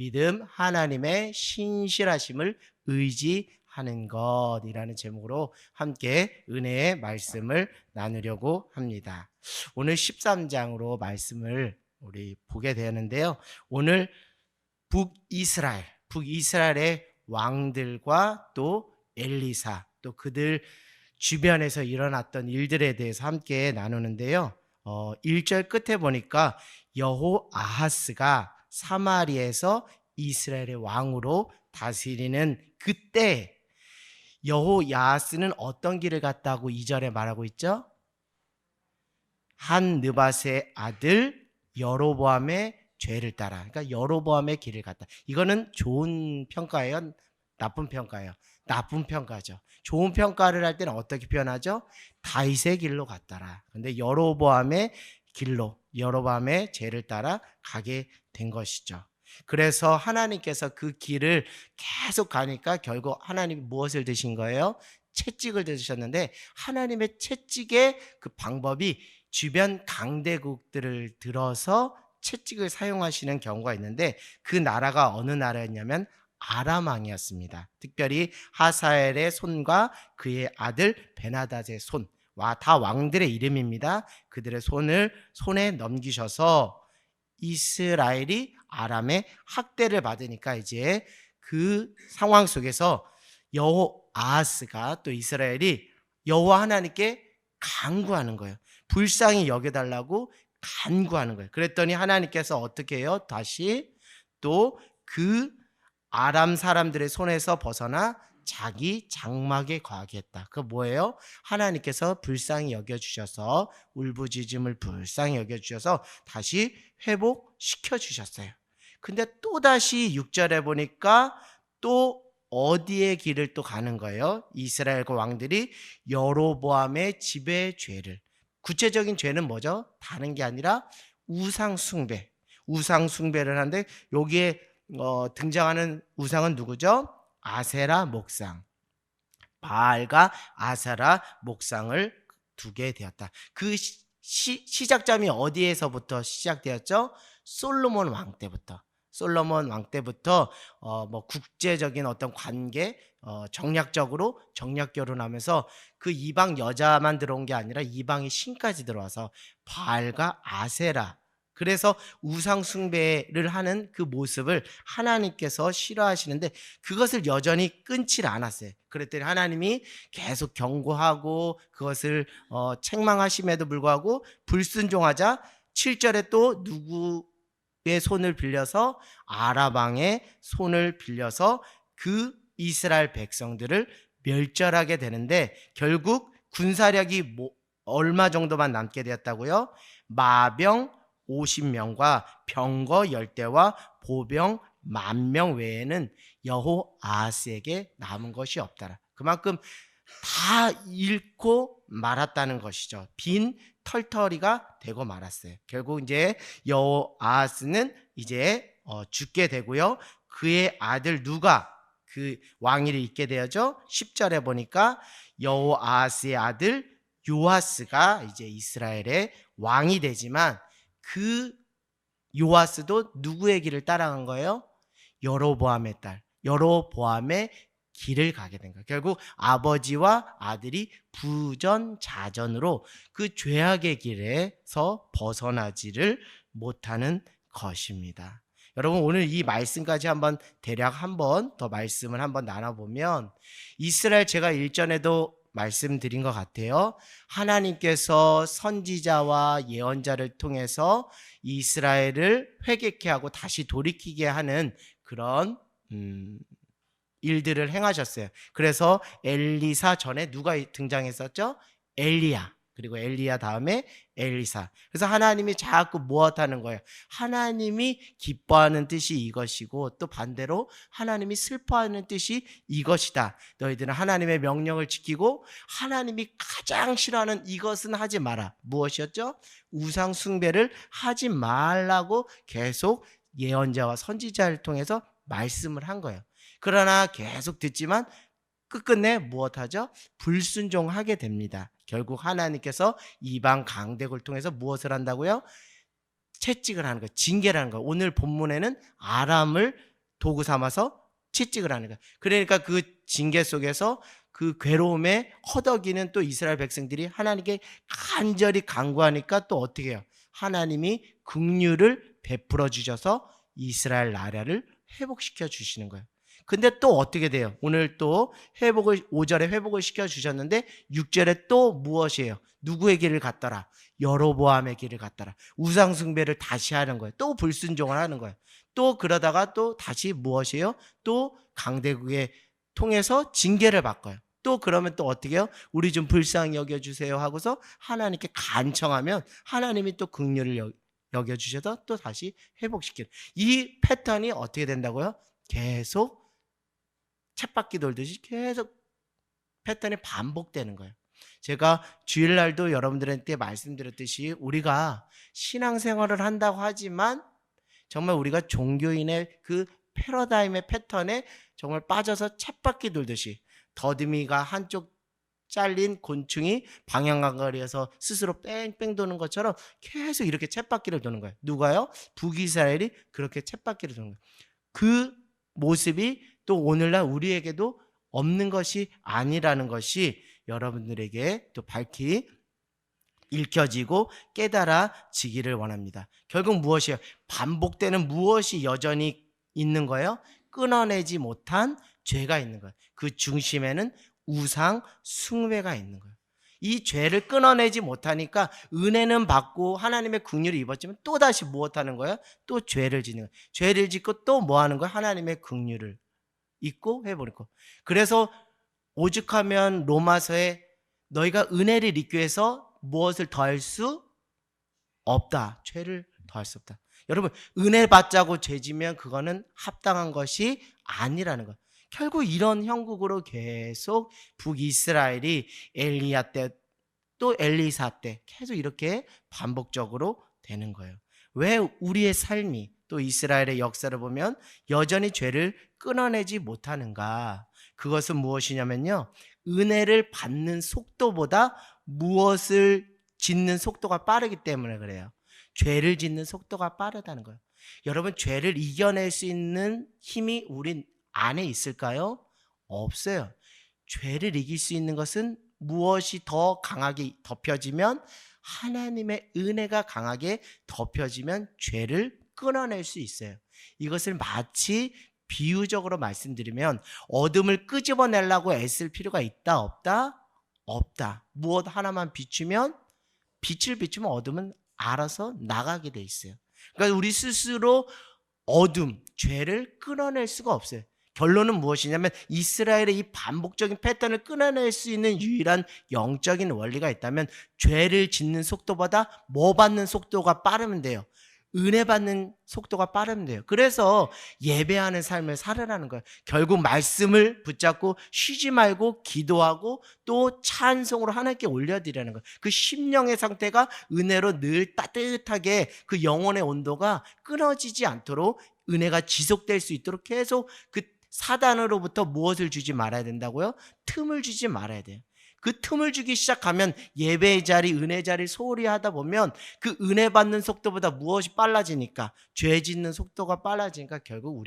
믿음, 하나님의 신실하심을 의지하는 것이라는 제목으로 함께 은혜의 말씀을 나누려고 합니다. 오늘 13장으로 말씀을 우리 보게 되는데요. 오늘 북이스라엘의 왕들과 또 엘리사, 또 그들 주변에서 일어났던 일들에 대해서 함께 나누는데요. 1절 끝에 보니까 여호아하스가 사마리아에서 이스라엘의 왕으로 다스리는 그때 여호야하스는 어떤 길을 갔다고 2절에 말하고 있죠? 한 느밧의 아들 여로보암의 죄를 따라. 그러니까 여로보암의 길을 갔다. 이거는 좋은 평가예요? 나쁜 평가예요? 나쁜 평가죠. 좋은 평가를 할 때는 어떻게 표현하죠? 다윗의 길로 갔더라. 근데 여로보암의 길로, 여로보암의 죄를 따라 가게 된 것이죠. 그래서 하나님께서 그 길을 계속 가니까 결국 하나님이 무엇을 드신 거예요? 채찍을 드셨는데, 하나님의 채찍의 그 방법이 주변 강대국들을 들어서 채찍을 사용하시는 경우가 있는데, 그 나라가 어느 나라였냐면 아람 왕이었습니다. 특별히 하사엘의 손과 그의 아들 베나닷의 손, 다 왕들의 이름입니다. 그들의 손에 넘기셔서 이스라엘이 아람의 학대를 받으니까 이제 그 상황 속에서 여호아하스가 또 이스라엘이 여호와 하나님께 간구하는 거예요. 불쌍히 여겨달라고 간구하는 거예요. 그랬더니 하나님께서 어떻게 해요? 다시 또 그 아람 사람들의 손에서 벗어나 자기 장막에 거하게 했다. 그 뭐예요? 하나님께서 불쌍히 여겨주셔서, 울부짖음을 불쌍히 여겨주셔서 다시 회복시켜 주셨어요. 근데 또다시 6절에 보니까 또 어디의 길을 또 가는 거예요? 이스라엘과 왕들이 여로보암의 집의 죄를, 구체적인 죄는 뭐죠? 다른 게 아니라 우상숭배를 하는데, 여기에 등장하는 우상은 누구죠? 아세라 목상, 바알과 아세라 목상을 두게 되었다. 그 시작점이 어디에서부터 시작되었죠? 솔로몬 왕 때부터. 솔로몬 왕 때부터 국제적인 어떤 관계, 정략적으로 정략 결혼하면서 그 이방 여자만 들어온 게 아니라 이방의 신까지 들어와서 바알과 아세라, 그래서 우상 숭배를 하는 그 모습을 하나님께서 싫어하시는데, 그것을 여전히 끊지 않았어요. 그랬더니 하나님이 계속 경고하고 그것을 책망하심에도 불구하고 불순종하자 7절에 또 누구의 손을 빌려서, 아람 왕의 손을 빌려서 그 이스라엘 백성들을 멸절하게 되는데, 결국 군사력이 얼마 정도만 남게 되었다고요? 마병 50명과 병거 10대와 보병 10,000명 외에는 여호아하스에게 남은 것이 없더라. 그만큼 다 잃고 말았다는 것이죠. 빈 털터리가 되고 말았어요. 결국 이제 여호아하스는 이제 죽게 되고요. 그의 아들 누가 그 왕위를 잇게 되었죠. 10절에 보니까 여호아하스의 아들 요아스가 이제 이스라엘의 왕이 되지만, 그 요아스도 누구의 길을 따라간 거예요? 여로보암의 딸, 여로보암의 길을 가게 된 거예요. 결국 아버지와 아들이 부전자전으로 그 죄악의 길에서 벗어나지를 못하는 것입니다. 여러분, 오늘 이 말씀까지 대략 한번 더 말씀을 한번 나눠보면, 이스라엘, 제가 일전에도 말씀드린 것 같아요. 하나님께서 선지자와 예언자를 통해서 이스라엘을 회개케 하고 다시 돌이키게 하는 그런 일들을 행하셨어요. 그래서 엘리사 전에 누가 등장했었죠? 엘리야. 그리고 엘리야 다음에 엘리사. 그래서 하나님이 자꾸 무엇하는 거예요? 하나님이 기뻐하는 뜻이 이것이고, 또 반대로 하나님이 슬퍼하는 뜻이 이것이다. 너희들은 하나님의 명령을 지키고 하나님이 가장 싫어하는 이것은 하지 마라. 무엇이었죠? 우상 숭배를 하지 말라고 계속 예언자와 선지자를 통해서 말씀을 한 거예요. 그러나 계속 듣지만 끝끝내 무엇하죠? 불순종하게 됩니다. 결국 하나님께서 이방 강대국을 통해서 무엇을 한다고요? 채찍을 하는 거예요. 징계를 하는 거예요. 오늘 본문에는 아람을 도구 삼아서 채찍을 하는 거예요. 그러니까 그 징계 속에서 그 괴로움에 허덕이는 또 이스라엘 백성들이 하나님께 간절히 간구하니까 또 어떻게 해요? 하나님이 긍휼을 베풀어 주셔서 이스라엘 나라를 회복시켜 주시는 거예요. 근데 또 어떻게 돼요? 오늘 또 회복을 5절에 회복을 시켜 주셨는데 6절에 또 무엇이에요? 누구의 길을 갔더라? 여로보암의 길을 갔더라. 우상 숭배를 다시 하는 거예요. 또 불순종을 하는 거예요. 또 그러다가 또 다시 무엇이에요? 또 강대국에 통해서 징계를 받고요. 또 그러면 또 어떻게 해요? 우리 좀 불쌍히 여겨주세요 하고서 하나님께 간청하면 하나님이 또 긍휼을 여겨주셔서 또 다시 회복시키는 이 패턴이 어떻게 된다고요? 계속 쳇바퀴 돌듯이 계속 패턴이 반복되는 거예요. 제가 주일날도 여러분들한테 말씀드렸듯이 우리가 신앙생활을 한다고 하지만 정말 우리가 종교인의 그 패러다임의 패턴에 정말 빠져서 쳇바퀴 돌듯이 더듬이가 한쪽 잘린 곤충이 방향간거리에서 스스로 뺑뺑 도는 것처럼 계속 이렇게 쳇바퀴를 도는 거예요. 누가요? 북이스라엘이 그렇게 쳇바퀴를 도는 거예요. 그 모습이 또 오늘날 우리에게도 없는 것이 아니라는 것이 여러분들에게 또 밝히 읽혀지고 깨달아지기를 원합니다. 결국 무엇이에요? 반복되는 무엇이 여전히 있는 거예요? 끊어내지 못한 죄가 있는 거예요. 그 중심에는 우상 숭배가 있는 거예요. 이 죄를 끊어내지 못하니까 은혜는 받고 하나님의 긍휼을 입었지만 또다시 무엇하는 거예요? 또 죄를 짓는 거예요. 죄를 짓고 또 뭐 하는 거예요? 하나님의 긍휼을 잊고 해버리고. 그래서 오죽하면 로마서에 너희가 은혜를 잊기 위해서 무엇을 더할 수 없다. 죄를 더할 수 없다. 여러분, 은혜 받자고 죄지면 그거는 합당한 것이 아니라는 거예요. 결국 이런 형국으로 계속 북이스라엘이 엘리야 때 또 엘리사 때 계속 이렇게 반복적으로 되는 거예요. 왜 우리의 삶이 또 이스라엘의 역사를 보면 여전히 죄를 끊어내지 못하는가? 그것은 무엇이냐면요, 은혜를 받는 속도보다 무엇을 짓는 속도가 빠르기 때문에 그래요. 죄를 짓는 속도가 빠르다는 거예요. 여러분, 죄를 이겨낼 수 있는 힘이 우리 안에 있을까요? 없어요. 죄를 이길 수 있는 것은 무엇이 더 강하게 덮여지면, 하나님의 은혜가 강하게 덮여지면 죄를 끊어낼 수 있어요. 이것을 마치 비유적으로 말씀드리면 어둠을 끄집어내려고 애쓸 필요가 있다 없다? 없다. 무엇 하나만 비추면, 빛을 비추면 어둠은 알아서 나가게 돼 있어요. 그러니까 우리 스스로 어둠, 죄를 끊어낼 수가 없어요. 결론은 무엇이냐면 이스라엘의 이 반복적인 패턴을 끊어낼 수 있는 유일한 영적인 원리가 있다면 죄를 짓는 속도보다 뭐 받는 속도가 빠르면 돼요. 은혜 받는 속도가 빠르면 돼요. 그래서 예배하는 삶을 살으라는 거예요. 결국 말씀을 붙잡고 쉬지 말고 기도하고 또 찬송으로 하나님께 올려드리라는 거예요. 그 심령의 상태가 은혜로 늘 따뜻하게 그 영혼의 온도가 끊어지지 않도록 은혜가 지속될 수 있도록 계속 그 사단으로부터 무엇을 주지 말아야 된다고요? 틈을 주지 말아야 돼요. 그 틈을 주기 시작하면 예배의 자리, 은혜 자리 소홀히 하다 보면 그 은혜 받는 속도보다 무엇이 빨라지니까, 죄 짓는 속도가 빨라지니까 결국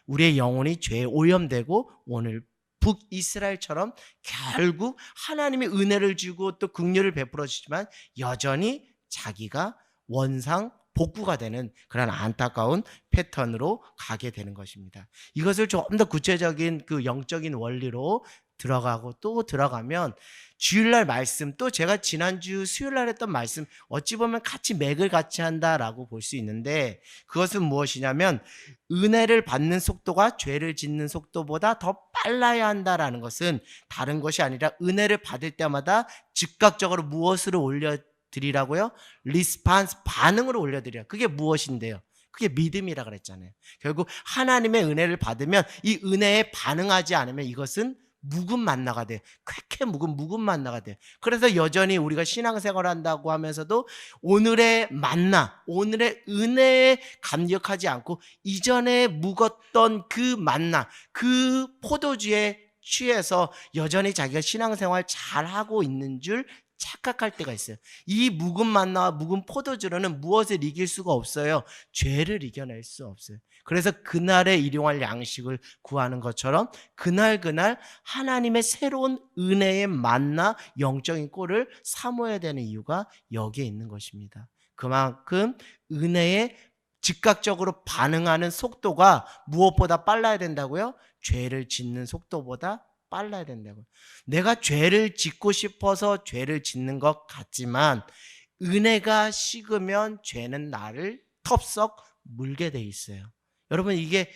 우리의 영혼이 죄에 오염되고 오늘 북이스라엘처럼 결국 하나님이 은혜를 주고 또 긍휼을 베풀어 주지만 여전히 자기가 원상 복구가 되는 그런 안타까운 패턴으로 가게 되는 것입니다. 이것을 좀 더 구체적인 그 영적인 원리로 들어가고 또 들어가면 주일날 말씀, 또 제가 지난주 수요일날 했던 말씀 어찌 보면 같이 맥을 같이 한다라고 볼 수 있는데, 그것은 무엇이냐면 은혜를 받는 속도가 죄를 짓는 속도보다 더 빨라야 한다라는 것은 다른 것이 아니라 은혜를 받을 때마다 즉각적으로 무엇으로 올려드리라고요? 리스판스, 반응으로 올려드려요. 그게 무엇인데요? 그게 믿음이라 그랬잖아요. 결국 하나님의 은혜를 받으면 이 은혜에 반응하지 않으면 이것은 묵은 만나가 돼요. 쾌쾌 묵은 만나가 돼요. 그래서 여전히 우리가 신앙생활을 한다고 하면서도 오늘의 만나, 오늘의 은혜에 감격하지 않고 이전에 묵었던 그 만나, 그 포도주에 취해서 여전히 자기가 신앙생활 잘하고 있는 줄 착각할 때가 있어요. 이 묵은 만나와 묵은 포도주로는 무엇을 이길 수가 없어요. 죄를 이겨낼 수 없어요. 그래서 그날에 일용할 양식을 구하는 것처럼 그날 하나님의 새로운 은혜의 만나 영적인 꼴을 사모해야 되는 이유가 여기에 있는 것입니다. 그만큼 은혜에 즉각적으로 반응하는 속도가 무엇보다 빨라야 된다고요? 죄를 짓는 속도보다 빨라야 된다고요. 내가 죄를 짓고 싶어서 죄를 짓는 것 같지만 은혜가 식으면 죄는 나를 텁썩 물게 돼 있어요. 여러분, 이게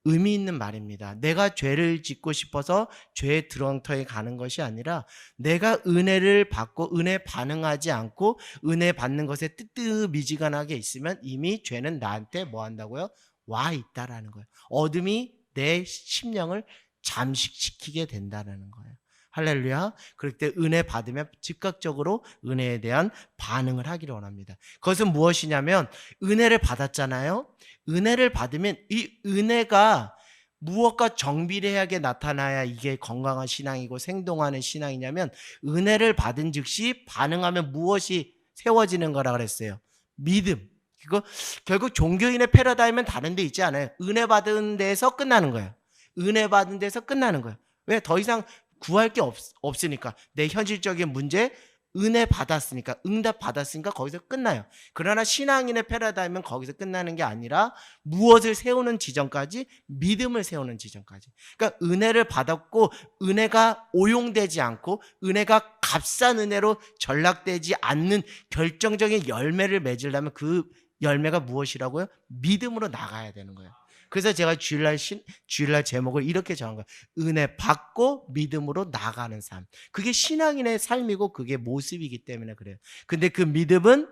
의미 있는 말입니다. 내가 죄를 짓고 싶어서 죄의 드렁터에 가는 것이 아니라 내가 은혜를 받고 은혜 반응하지 않고 은혜 받는 것에 뜨뜻미지근하게 있으면 이미 죄는 나한테 뭐 한다고요? 와 있다라는 거예요. 어둠이 내 심령을 잠식시키게 된다는 거예요. 할렐루야. 그럴 때 은혜 받으면 즉각적으로 은혜에 대한 반응을 하기를 원합니다. 그것은 무엇이냐면 은혜를 받았잖아요. 은혜를 받으면 이 은혜가 무엇과 정비례하게 나타나야 이게 건강한 신앙이고 생동하는 신앙이냐면 은혜를 받은 즉시 반응하면 무엇이 세워지는 거라 그랬어요? 믿음. 그거 결국 종교인의 패러다임은 다른 데 있지 않아요. 은혜 받은 데서 끝나는 거예요. 은혜 받은 데서 끝나는 거예요. 왜? 더 이상 구할 게 없으니까. 내 현실적인 문제 은혜 받았으니까, 응답 받았으니까 거기서 끝나요. 그러나 신앙인의 패러다임은 거기서 끝나는 게 아니라 무엇을 세우는 지점까지, 믿음을 세우는 지점까지. 그러니까 은혜를 받았고 은혜가 오용되지 않고 은혜가 값싼 은혜로 전락되지 않는 결정적인 열매를 맺으려면 그 열매가 무엇이라고요? 믿음으로 나가야 되는 거예요. 그래서 제가 주일날 제목을 이렇게 정한 거예요. 은혜 받고 믿음으로 나가는 삶. 그게 신앙인의 삶이고 그게 모습이기 때문에 그래요. 근데 그 믿음은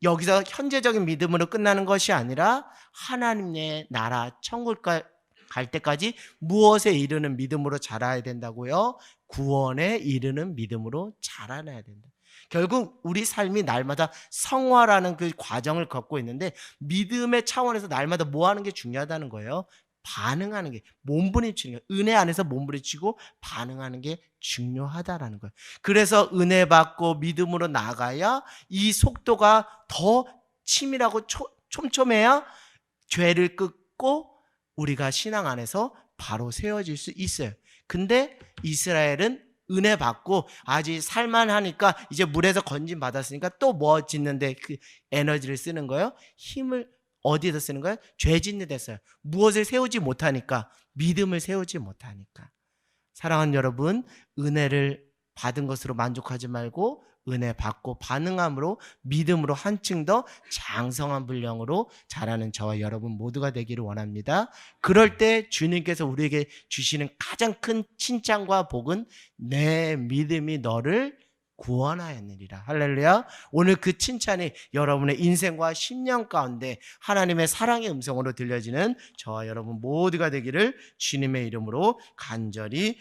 여기서 현재적인 믿음으로 끝나는 것이 아니라 하나님의 나라 천국 갈 때까지 무엇에 이르는 믿음으로 자라야 된다고요? 구원에 이르는 믿음으로 자라나야 된다. 결국 우리 삶이 날마다 성화라는 그 과정을 겪고 있는데 믿음의 차원에서 날마다 뭐 하는 게 중요하다는 거예요? 반응하는 게, 몸부림치는 게, 은혜 안에서 몸부림치고 반응하는 게 중요하다라는 거예요. 그래서 은혜 받고 믿음으로 나가야 이 속도가 더 치밀하고 촘촘해야 죄를 끊고 우리가 신앙 안에서 바로 세워질 수 있어요. 근데 이스라엘은 은혜 받고 아직 살만하니까 이제 물에서 건진 받았으니까 또 뭐 짓는데 그 에너지를 쓰는 거예요? 힘을 어디에서 쓰는 거예요? 죄 짓는 데 써요. 무엇을 세우지 못하니까, 믿음을 세우지 못하니까. 사랑하는 여러분, 은혜를 받은 것으로 만족하지 말고 은혜 받고 반응함으로 믿음으로 한층 더 장성한 분량으로 자라는 저와 여러분 모두가 되기를 원합니다. 그럴 때 주님께서 우리에게 주시는 가장 큰 칭찬과 복은 내 믿음이 너를 구원하였느니라. 할렐루야. 오늘 그 칭찬이 여러분의 인생과 심령 가운데 하나님의 사랑의 음성으로 들려지는 저와 여러분 모두가 되기를 주님의 이름으로 간절히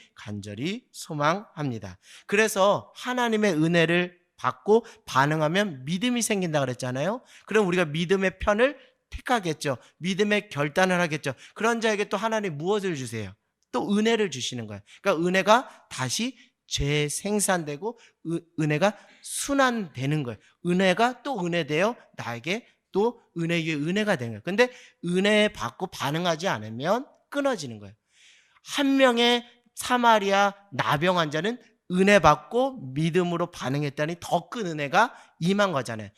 소망합니다. 그래서 하나님의 은혜를 받고 반응하면 믿음이 생긴다 그랬잖아요. 그럼 우리가 믿음의 편을 택하겠죠. 믿음의 결단을 하겠죠. 그런 자에게 또 하나님 무엇을 주세요? 또 은혜를 주시는 거예요. 그러니까 은혜가 다시 재생산되고 은혜가 순환되는 거예요. 은혜가 또 은혜되어 나에게 또 은혜 위에 은혜가 되는 거예요. 근데 은혜 받고 반응하지 않으면 끊어지는 거예요. 한 명의 사마리아 나병 환자는 은혜 받고 믿음으로 반응했다니 더 큰 은혜가 임한 거잖아요.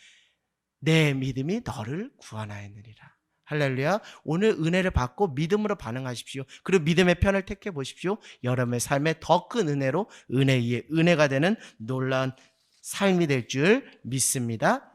내 믿음이 너를 구원하였느니라. 할렐루야. 오늘 은혜를 받고 믿음으로 반응하십시오. 그리고 믿음의 편을 택해 보십시오. 여러분의 삶에 더 큰 은혜로 은혜 위에 은혜가 되는 놀라운 삶이 될 줄 믿습니다.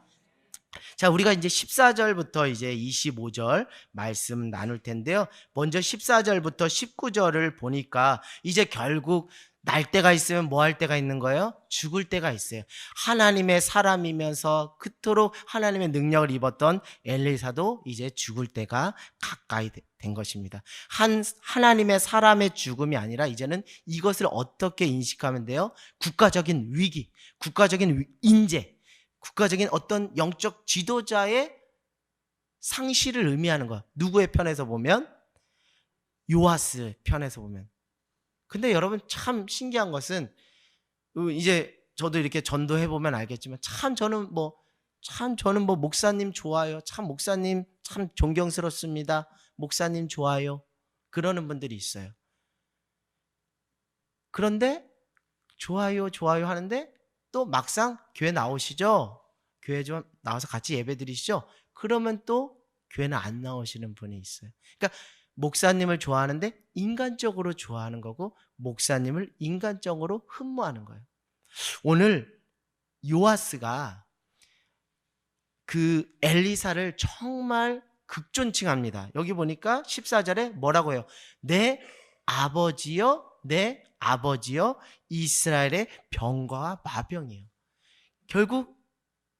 자, 우리가 이제 14절부터 이제 25절 말씀 나눌 텐데요. 먼저 14절부터 19절을 보니까 이제 결국 날 때가 있으면 뭐 할 때가 있는 거예요? 죽을 때가 있어요. 하나님의 사람이면서 그토록 하나님의 능력을 입었던 엘리사도 이제 죽을 때가 가까이 된 것입니다. 하나님의 사람의 죽음이 아니라 이제는 이것을 어떻게 인식하면 돼요? 국가적인 위기, 국가적인 인재, 국가적인 어떤 영적 지도자의 상실을 의미하는 거. 누구의 편에서 보면? 요아스 편에서 보면. 근데 여러분 참 신기한 것은 이제 저도 이렇게 전도해 보면 알겠지만 참 저는 뭐 목사님 좋아요. 참 목사님 참 존경스럽습니다. 목사님 좋아요. 그러는 분들이 있어요. 그런데 좋아요, 좋아요 하는데 또 막상 교회 나오시죠? 교회 좀 나와서 같이 예배 드리시죠? 그러면 또 교회는 안 나오시는 분이 있어요. 그러니까 목사님을 좋아하는데 인간적으로 좋아하는 거고 목사님을 인간적으로 흠모하는 거예요. 오늘 요아스가 그 엘리사를 정말 극존칭합니다. 여기 보니까 14절에 뭐라고 해요? 내 아버지여, 내 아버지여, 이스라엘의 병거와 마병이에요. 결국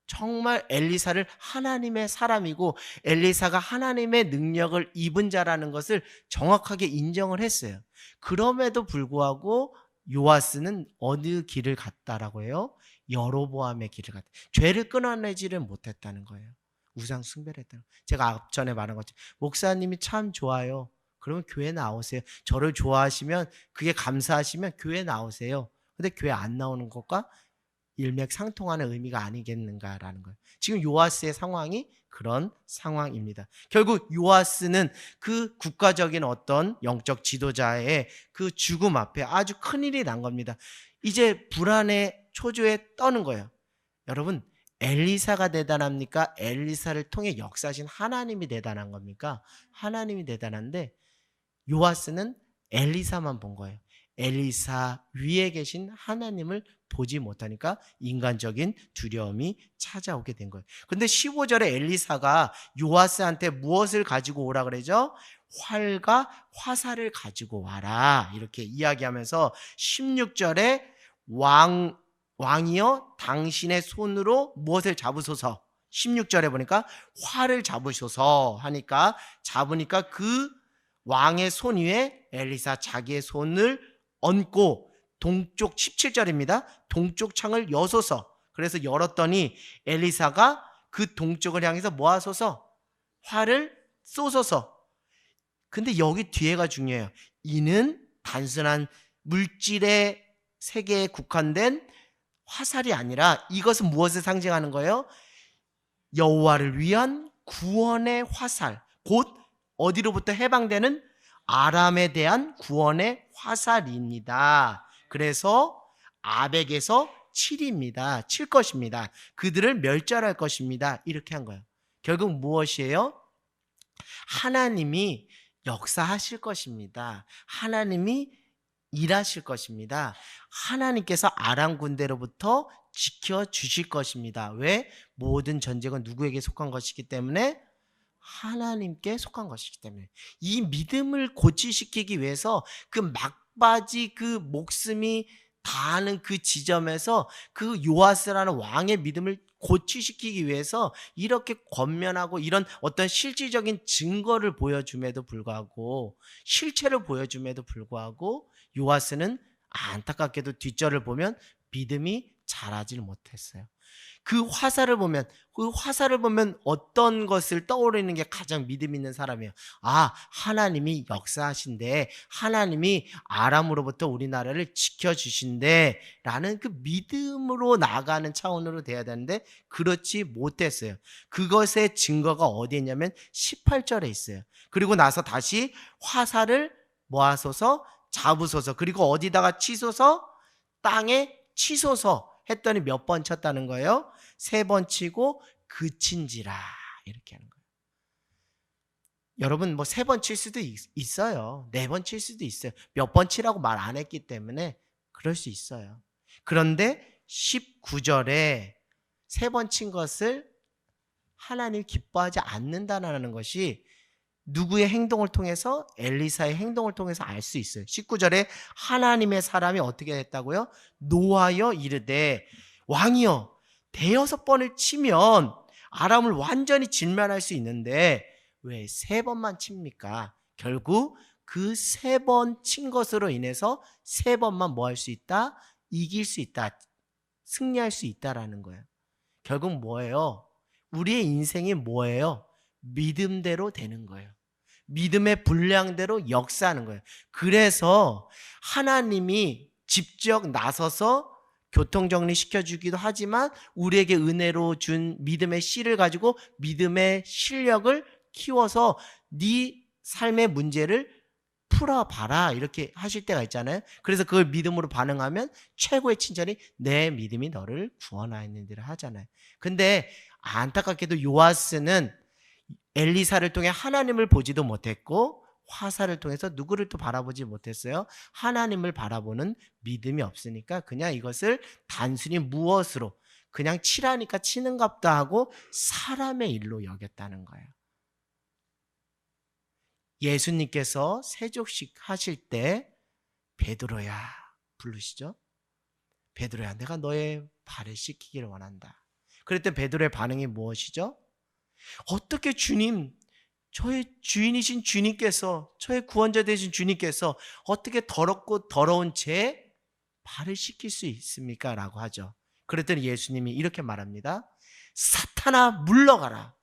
정말 엘리사를 하나님의 사람이고 엘리사가 하나님의 능력을 입은 자라는 것을 정확하게 인정을 했어요. 그럼에도 불구하고 요아스는 어느 길을 갔다라고 해요? 여로보암의 길을 갔다. 죄를 끊어내지를 못했다는 거예요. 우상 숭배를 했다는 거예요. 제가 앞전에 말한 것처럼 목사님이 참 좋아요. 그러면 교회 나오세요. 저를 좋아하시면 그게 감사하시면 교회 나오세요. 근데 교회 안 나오는 것과 일맥상통하는 의미가 아니겠는가라는 거예요. 지금 요아스의 상황이 그런 상황입니다. 결국 요아스는 그 국가적인 어떤 영적 지도자의 그 죽음 앞에 아주 큰일이 난 겁니다. 이제 불안의 초조에 떠는 거예요. 여러분, 엘리사가 대단합니까? 엘리사를 통해 역사하신 하나님이 대단한 겁니까? 하나님이 대단한데 요아스는 엘리사만 본 거예요. 엘리사 위에 계신 하나님을 보지 못하니까 인간적인 두려움이 찾아오게 된 거예요. 근데 15절에 엘리사가 요아스한테 무엇을 가지고 오라 그러죠? 활과 화살을 가지고 와라 이렇게 이야기하면서 16절에 왕이여 당신의 손으로 무엇을 잡으소서. 16절에 보니까 활을 잡으소서 하니까 잡으니까 그 왕의 손 위에 엘리사 자기의 손을 얹고 동쪽 17절입니다. 동쪽 창을 여소서. 그래서 열었더니 엘리사가 그 동쪽을 향해서 뭐 하소서? 활을 쏘소서. 근데 여기 뒤에가 중요해요. 이는 단순한 물질의 세계에 국한된 화살이 아니라 이것은 무엇을 상징하는 거예요? 여호와를 위한 구원의 화살. 곧 어디로부터 해방되는 아람에 대한 구원의 화살입니다. 그래서 아벡에서 칠입니다. 칠 것입니다. 그들을 멸절할 것입니다. 이렇게 한 거예요. 결국 무엇이에요? 하나님이 역사하실 것입니다. 하나님이 일하실 것입니다. 하나님께서 아람 군대로부터 지켜주실 것입니다. 왜? 모든 전쟁은 누구에게 속한 것이기 때문에? 하나님께 속한 것이기 때문에. 이 믿음을 고치시키기 위해서 그 막바지 그 목숨이 다하는 그 지점에서 그 요아스라는 왕의 믿음을 고치시키기 위해서 이렇게 권면하고 이런 어떤 실질적인 증거를 보여줌에도 불구하고 실체를 보여줌에도 불구하고 요아스는 안타깝게도 뒷절을 보면 믿음이 자라질 못했어요. 그 화살을 보면 어떤 것을 떠오르는 게 가장 믿음 있는 사람이에요. 아, 하나님이 역사하신대. 하나님이 아람으로부터 우리나라를 지켜주신대. 라는 그 믿음으로 나아가는 차원으로 돼야 되는데 그렇지 못했어요. 그것의 증거가 어디에 있냐면 18절에 있어요. 그리고 나서 다시 화살을 모아서서 잡으소서. 그리고 어디다가 치소서? 땅에 치소서. 했더니 몇 번 쳤다는 거예요? 3번 치고 그친지라 이렇게 하는 거예요. 여러분 3번 칠 수도 있어요. 4번 칠 수도 있어요. 몇 번 치라고 말 안 했기 때문에 그럴 수 있어요. 그런데 19절에 3번 친 것을 하나님 기뻐하지 않는다는 것이 누구의 행동을 통해서? 엘리사의 행동을 통해서 알 수 있어요. 19절에 하나님의 사람이 어떻게 했다고요? 노하여 이르되 왕이여 5번을 치면 아람을 완전히 진멸할 수 있는데 왜 3번만 칩니까? 결국 그 3번 친 것으로 인해서 3번만 뭐 할 수 있다? 이길 수 있다. 승리할 수 있다라는 거예요. 결국 뭐예요? 우리의 인생이 뭐예요? 믿음대로 되는 거예요. 믿음의 분량대로 역사하는 거예요. 그래서 하나님이 직접 나서서 교통정리 시켜주기도 하지만 우리에게 은혜로 준 믿음의 씨를 가지고 믿음의 실력을 키워서 네 삶의 문제를 풀어봐라 이렇게 하실 때가 있잖아요. 그래서 그걸 믿음으로 반응하면 최고의 칭찬이 내 믿음이 너를 구원하였느니라 하잖아요. 근데 안타깝게도 요아스는 엘리사를 통해 하나님을 보지도 못했고 화살을 통해서 누구를 또 바라보지 못했어요. 하나님을 바라보는 믿음이 없으니까 그냥 이것을 단순히 무엇으로 그냥 치라니까 치는갑다 하고 사람의 일로 여겼다는 거예요. 예수님께서 세족식 하실 때 베드로야 부르시죠. 베드로야 내가 너의 발을 씻기기를 원한다. 그랬더니 베드로의 반응이 무엇이죠? 어떻게 주님, 저의 주인이신 주님께서, 저의 구원자 되신 주님께서 어떻게 더럽고 더러운 제 발을 씻길 수 있습니까? 라고 하죠. 그랬더니 예수님이 이렇게 말합니다. 사탄아 물러가라.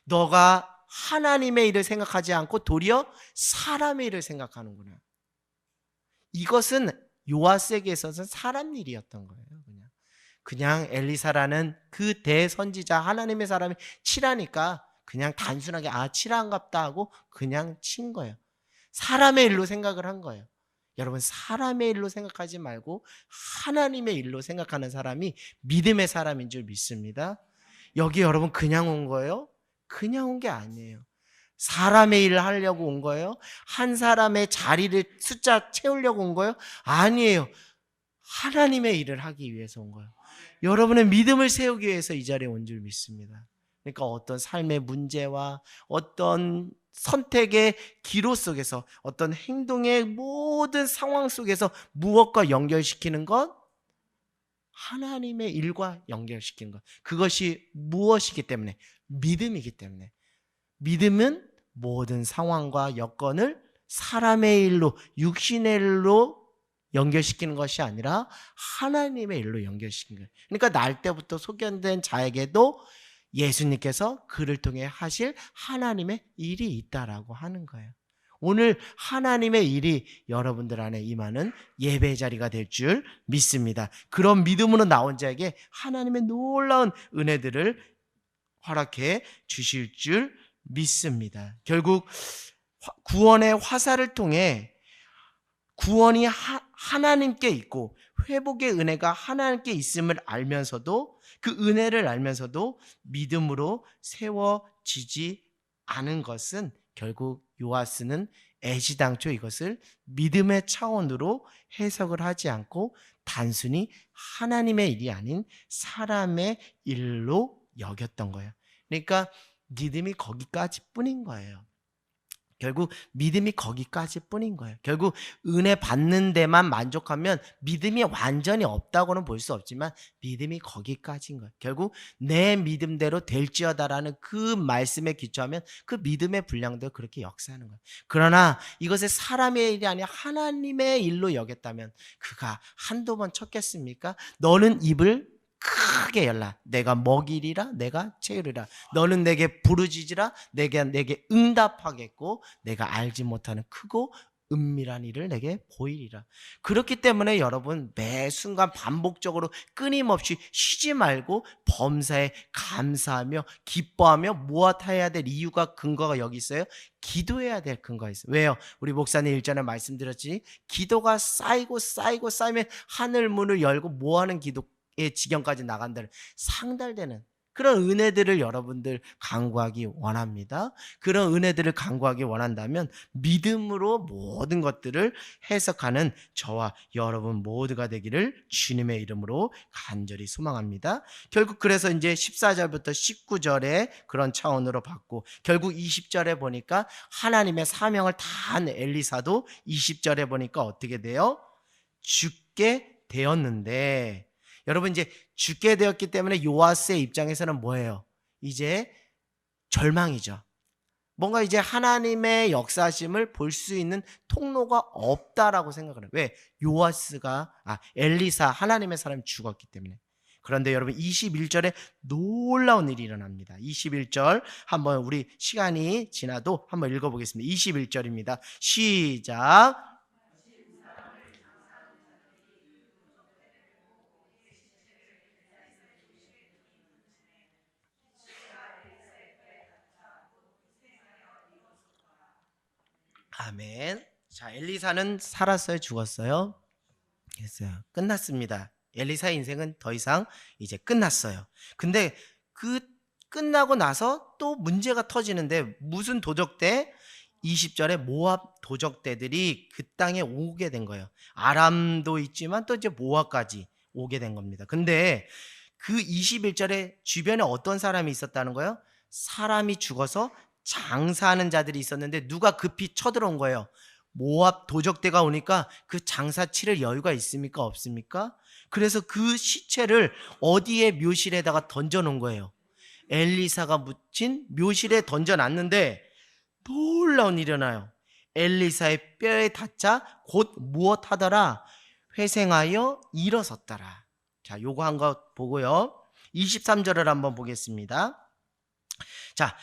너가 하나님의 일을 생각하지 않고 도리어 사람의 일을 생각하는구나. 이것은 요아스에게 있어서는 사람 일이었던 거예요. 그냥 엘리사라는 그 대선지자 하나님의 사람이 치라니까 그냥 단순하게 치라한갑다 하고 그냥 친 거예요. 사람의 일로 생각을 한 거예요. 여러분 사람의 일로 생각하지 말고 하나님의 일로 생각하는 사람이 믿음의 사람인 줄 믿습니다. 여기 여러분 그냥 온 거예요? 그냥 온 게 아니에요. 사람의 일을 하려고 온 거예요? 한 사람의 자리를 숫자 채우려고 온 거예요? 아니에요. 하나님의 일을 하기 위해서 온 거예요. 여러분의 믿음을 세우기 위해서 이 자리에 온 줄 믿습니다. 그러니까 어떤 삶의 문제와 어떤 선택의 기로 속에서 어떤 행동의 모든 상황 속에서 무엇과 연결시키는 것? 하나님의 일과 연결시키는 것. 그것이 무엇이기 때문에? 믿음이기 때문에. 믿음은 모든 상황과 여건을 사람의 일로, 육신의 일로 연결시키는 것이 아니라 하나님의 일로 연결시키는 거예요. 그러니까 날 때부터 소견된 자에게도 예수님께서 그를 통해 하실 하나님의 일이 있다라고 하는 거예요. 오늘 하나님의 일이 여러분들 안에 임하는 예배 자리가 될 줄 믿습니다. 그런 믿음으로 나온 자에게 하나님의 놀라운 은혜들을 허락해 주실 줄 믿습니다. 결국 구원의 화살을 통해 구원이 하나님께 있고 회복의 은혜가 하나님께 있음을 알면서도 그 은혜를 알면서도 믿음으로 세워지지 않은 것은 결국 요아스는 애시당초 이것을 믿음의 차원으로 해석을 하지 않고 단순히 하나님의 일이 아닌 사람의 일로 여겼던 거예요. 그러니까 믿음이 거기까지 뿐인 거예요. 결국 믿음이 거기까지 뿐인 거예요. 결국 은혜 받는 데만 만족하면 믿음이 완전히 없다고는 볼 수 없지만 믿음이 거기까지인 거예요. 결국 내 믿음대로 될지어다라는 그 말씀에 기초하면 그 믿음의 분량대로 그렇게 역사하는 거예요. 그러나 이것을 사람의 일이 아니라 하나님의 일로 여겼다면 그가 한두 번 쳤겠습니까? 너는 입을 크게 열라. 내가 먹이리라. 내가 채우리라. 너는 내게 부르짖으라. 내게 응답하겠고 내가 알지 못하는 크고 은밀한 일을 내게 보이리라. 그렇기 때문에 여러분 매 순간 반복적으로 끊임없이 쉬지 말고 범사에 감사하며 기뻐하며 무엇해야 될 이유가 근거가 여기 있어요. 기도해야 될 근거가 있어요. 왜요? 우리 목사님 일전에 말씀드렸지 기도가 쌓이고 쌓이면 하늘 문을 열고 뭐하는 기도 의 지경까지 나간다는 상달되는 그런 은혜들을 여러분들 간구하기 원합니다. 그런 은혜들을 간구하기 원한다면 믿음으로 모든 것들을 해석하는 저와 여러분 모두가 되기를 주님의 이름으로 간절히 소망합니다. 결국 그래서 이제 14절부터 19절에 그런 차원으로 봤고 결국 20절에 보니까 하나님의 사명을 다 한 엘리사도 20절에 보니까 어떻게 돼요? 죽게 되었는데 여러분 이제 죽게 되었기 때문에 요아스의 입장에서는 뭐예요? 이제 절망이죠. 뭔가 이제 하나님의 역사심을 볼 수 있는 통로가 없다라고 생각을 해요. 왜? 엘리사 하나님의 사람이 죽었기 때문에. 그런데 여러분 21절에 놀라운 일이 일어납니다. 21절 한번 우리 시간이 지나도 한번 읽어보겠습니다. 21절입니다. 시작. 아멘. 자, 엘리사는 살았어요, 죽었어요? 됐어요. 끝났습니다. 엘리사의 인생은 더 이상 이제 끝났어요. 근데 그 끝나고 나서 또 문제가 터지는데, 무슨 도적대? 20절에 모압 도적대들이 그 땅에 오게 된 거예요. 아람도 있지만 또 이제 모압까지 오게 된 겁니다. 근데 그 21절에 주변에 어떤 사람이 있었다는 거예요? 사람이 죽어서 장사하는 자들이 있었는데 누가 급히 쳐들어온 거예요. 모압 도적대가 오니까 그 장사 치를 여유가 있습니까? 없습니까? 그래서 그 시체를 어디에 묘실에다가 던져놓은 거예요. 엘리사가 묻힌 묘실에 던져놨는데 놀라운 일이 일어나요. 엘리사의 뼈에 닿자 곧 무엇하더라? 회생하여 일어섰더라. 자, 요거 한 거 보고요. 23절을 한번 보겠습니다. 자,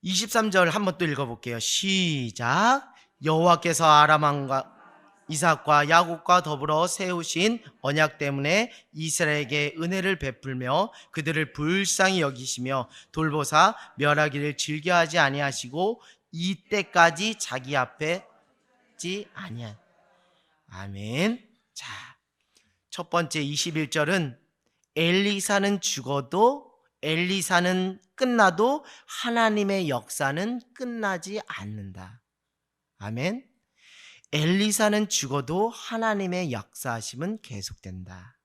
23절 한번 또 읽어볼게요. 시작. 여호와께서 아람 왕과 이삭과 야곱과 더불어 세우신 언약 때문에 이스라엘에게 은혜를 베풀며 그들을 불쌍히 여기시며 돌보사 멸하기를 즐겨하지 아니하시고 이때까지 자기 앞에 지 아니한. 아멘. 자, 첫 번째 21절은 엘리사는 죽어도, 엘리사는 끝나도 하나님의 역사는 끝나지 않는다. 아멘. 엘리사는 죽어도 하나님의 역사하심은 계속된다.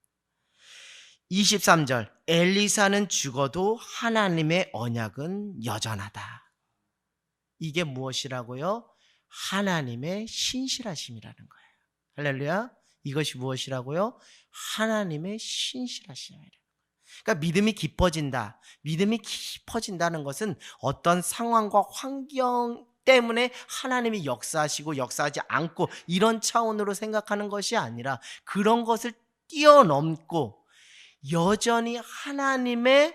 23절, 엘리사는 죽어도 하나님의 언약은 여전하다. 이게 무엇이라고요? 하나님의 신실하심이라는 거예요. 할렐루야. 이것이 무엇이라고요? 하나님의 신실하심이라는 거예요. 그러니까 믿음이 깊어진다. 믿음이 깊어진다는 것은 어떤 상황과 환경 때문에 하나님이 역사하시고 역사하지 않고 이런 차원으로 생각하는 것이 아니라, 그런 것을 뛰어넘고 여전히 하나님의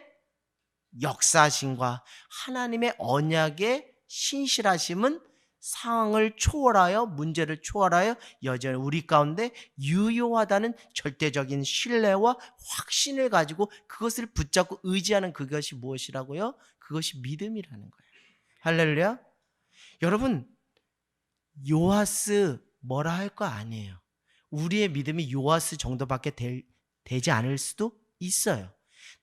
역사하심과 하나님의 언약의 신실하심은 상황을 초월하여, 문제를 초월하여 여전히 우리 가운데 유효하다는 절대적인 신뢰와 확신을 가지고 그것을 붙잡고 의지하는, 그것이 무엇이라고요? 그것이 믿음이라는 거예요. 할렐루야. 여러분, 요아스 뭐라 할 거 아니에요. 우리의 믿음이 요아스 정도밖에 되지 않을 수도 있어요.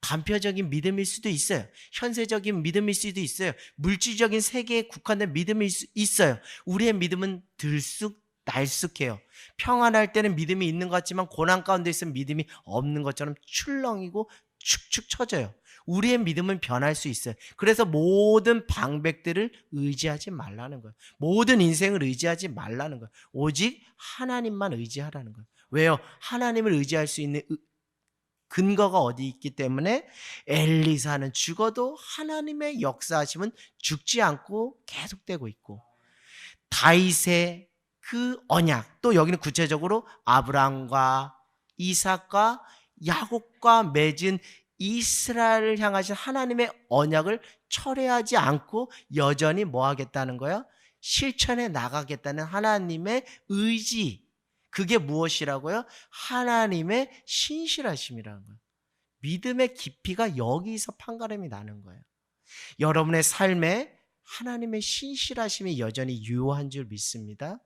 단편적인 믿음일 수도 있어요. 현세적인 믿음일 수도 있어요. 물질적인 세계에 국한된 믿음일 수 있어요. 우리의 믿음은 들쑥날쑥해요. 평안할 때는 믿음이 있는 것 같지만 고난 가운데 있으면 믿음이 없는 것처럼 출렁이고 축축 처져요. 우리의 믿음은 변할 수 있어요. 그래서 모든 방백들을 의지하지 말라는 거예요. 모든 인생을 의지하지 말라는 거예요. 오직 하나님만 의지하라는 거예요. 왜요? 하나님을 의지할 수 있는 근거가 어디 있기 때문에 엘리사는 죽어도 하나님의 역사하심은 죽지 않고 계속되고 있고, 다윗의 그 언약, 또 여기는 구체적으로 아브라함과 이삭과 야곱과 맺은 이스라엘을 향하신 하나님의 언약을 철회하지 않고 여전히 뭐 하겠다는 거예요? 실천해 나가겠다는 하나님의 의지, 그게 무엇이라고요? 하나님의 신실하심이라는 거예요. 믿음의 깊이가 여기서 판가름이 나는 거예요. 여러분의 삶에 하나님의 신실하심이 여전히 유효한 줄 믿습니다.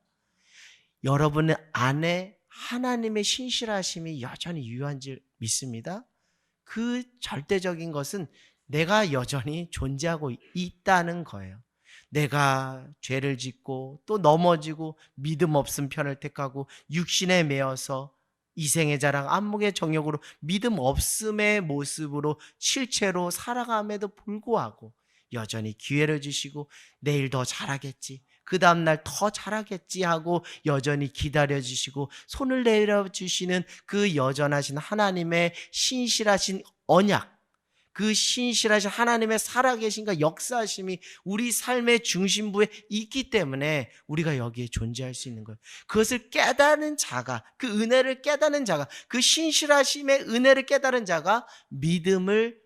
여러분 안에 하나님의 신실하심이 여전히 유효한 줄 믿습니다. 그 절대적인 것은 내가 여전히 존재하고 있다는 거예요. 내가 죄를 짓고 또 넘어지고 믿음 없음 편을 택하고 육신에 매여서 이생의 자랑 안목의 정욕으로 믿음 없음의 모습으로 실체로 살아감에도 불구하고 여전히 기회를 주시고 내일 더 잘하겠지, 그 다음날 더 잘하겠지 하고 여전히 기다려주시고 손을 내려주시는 그 여전하신 하나님의 신실하신 언약, 그 신실하신 하나님의 살아계신과 역사하심이 우리 삶의 중심부에 있기 때문에 우리가 여기에 존재할 수 있는 거예요. 그것을 깨닫는 자가, 그 은혜를 깨닫는 자가, 그 신실하심의 은혜를 깨닫는 자가 믿음을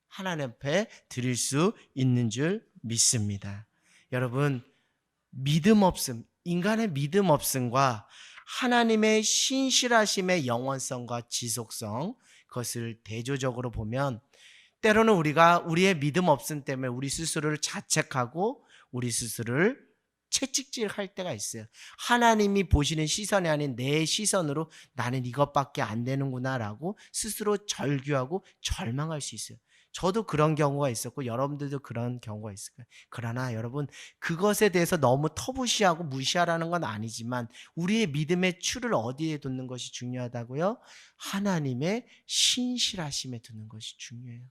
하나님 앞에 드릴 수 있는 줄 믿습니다. 여러분, 믿음 없음, 인간의 믿음 없음과 하나님의 신실하심의 영원성과 지속성, 그것을 대조적으로 보면 때로는 우리가 우리의 믿음 없음 때문에 우리 스스로를 자책하고 우리 스스로를 채찍질할 때가 있어요. 하나님이 보시는 시선이 아닌 내 시선으로 나는 이것밖에 안 되는구나라고 스스로 절규하고 절망할 수 있어요. 저도 그런 경우가 있었고 여러분들도 그런 경우가 있을 거예요. 그러나 여러분, 그것에 대해서 너무 터부시하고 무시하라는 건 아니지만 우리의 믿음의 추를 어디에 두는 것이 중요하다고요? 하나님의 신실하심에 두는 것이 중요해요.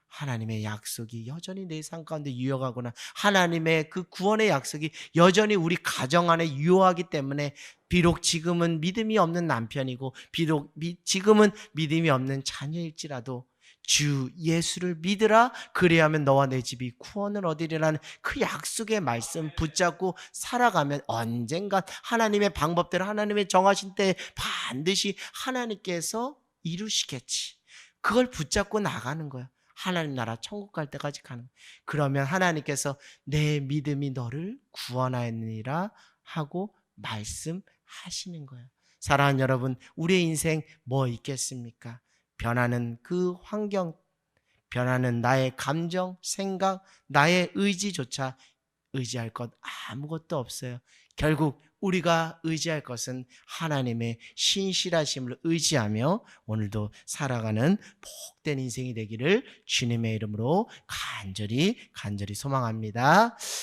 하나님의 약속이 여전히 내 삶 가운데 유효하구나. 하나님의 그 구원의 약속이 여전히 우리 가정 안에 유효하기 때문에 비록 지금은 믿음이 없는 남편이고 비록 지금은 믿음이 없는 자녀일지라도 주 예수를 믿으라, 그리하면 너와 내 집이 구원을 얻으리라는 그 약속의 말씀 붙잡고 살아가면 언젠간 하나님의 방법대로 하나님의 정하신 때에 반드시 하나님께서 이루시겠지. 그걸 붙잡고 나가는 거야. 하나님 나라 천국 갈 때까지 가는 거야. 그러면 하나님께서 내 믿음이 너를 구원하였느니라 하고 말씀하시는 거예요. 사랑하는 여러분, 우리의 인생 뭐 있겠습니까? 변하는 그 환경, 변하는 나의 감정, 생각, 나의 의지조차 의지할 것 아무것도 없어요. 결국 우리가 의지할 것은 하나님의 신실하심을 의지하며 오늘도 살아가는 복된 인생이 되기를 주님의 이름으로 간절히 소망합니다.